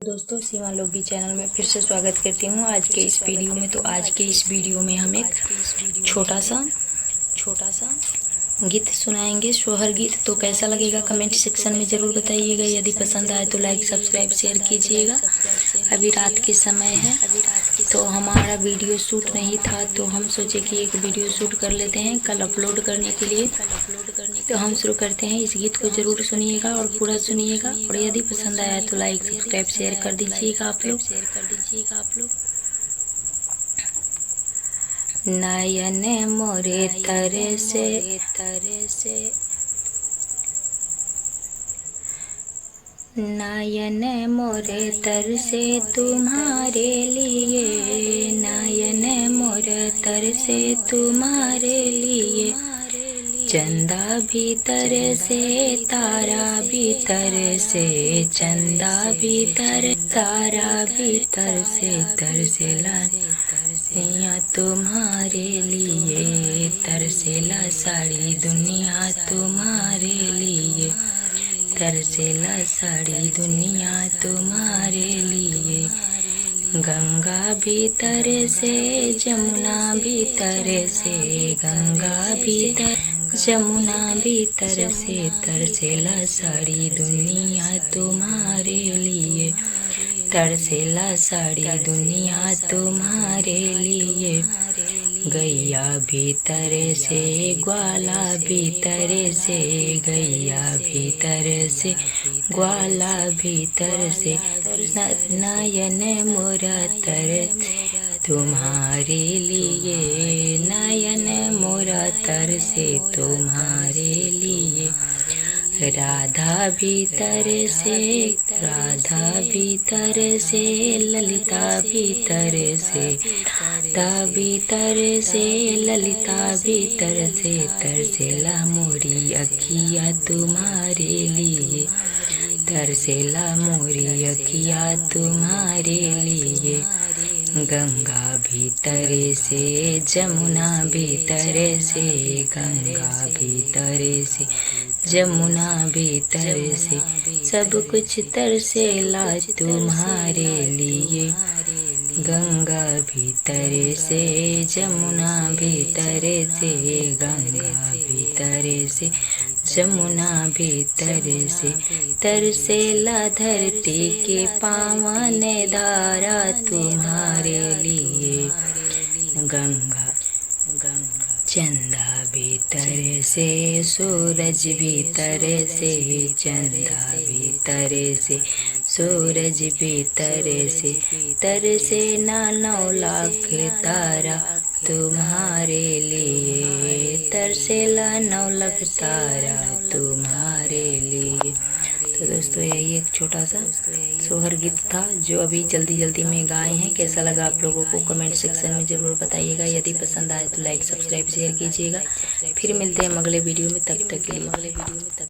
दोस्तों, सीमा लोगी चैनल में फिर से स्वागत करती हूँ आज के इस वीडियो में। तो आज के इस वीडियो में हम एक छोटा सा गीत सुनाएंगे, सोहर गीत। तो कैसा लगेगा कमेंट सेक्शन में ज़रूर बताइएगा। यदि पसंद आए तो लाइक सब्सक्राइब शेयर कीजिएगा। अभी रात के समय है तो हमारा वीडियो शूट नहीं था, तो हम सोचे कि एक वीडियो शूट कर लेते हैं कल अपलोड करने के लिए। तो हम शुरू करते हैं। इस गीत को ज़रूर सुनिएगा और पूरा सुनिएगा, और यदि पसंद आया तो लाइक सब्सक्राइब शेयर कर दीजिएगा आप लोग। नयन मोरे तरसे नयन मोरे तरसे तुम्हारे लिए, नयन मोरे तरसे तुम्हारे लिए। चंदा भीतर से तारा भीतर से, चंदा भीतर तारा भीतर से तरसेला दुनिया तुम्हारे लिए, तरसेला सारी दुनिया तुम्हारे लिए, तरसेला सारी दुनिया तुम्हारे लिए। गंगा भीतर से जमुना भीतर से, गंगा भीतर जमुना भीतर से तरसेला सारी दुनिया तुम्हारे लिए, तरसेला सारी दुनिया तुम्हारे लिए। गैया भीतर से ग्वाला भीतर से, गैया भीतर से ग्वाला भीतर से। नयन मोरा तरस तुम्हारे लिए, नयन मोरा तरसे तुम्हारे लिए। राधा भीतर से, राधा भीतर से ललिता भीतर से, राधा भीतर से ललिता भीतर से तरसेला मोरी अखिया तुम्हारे लिए, तरसेला मोरी अखिया तुम्हारे लिए। गंगा भीतर से जमुना भीतर से, गंगा भीतर से जमुना भीतर से सब कुछ तरसेला तुम्हारे लिए। गंगा भीतर से जमुना भीतर से, गंगा भीतर से जमुना भीतर से तरसेला धरती के पावन धारा तुम्हारे लिए। गंगा चंदा भीतर से सूरज भीतर से, चंदा भीतर से सूरज भीतर से तरसे ना 9 लाख तारा तुम्हारे लिए, तरसेला 9 लाख तारा तुम्हारे लिए। तो दोस्तों, यही एक छोटा सा सोहर गीत था जो अभी जल्दी में गाए हैं। कैसा लगा आप लोगों को कमेंट सेक्शन में ज़रूर बताइएगा। यदि पसंद आए तो लाइक सब्सक्राइब शेयर कीजिएगा। फिर मिलते हैं अगले वीडियो में, तब तक के लिए।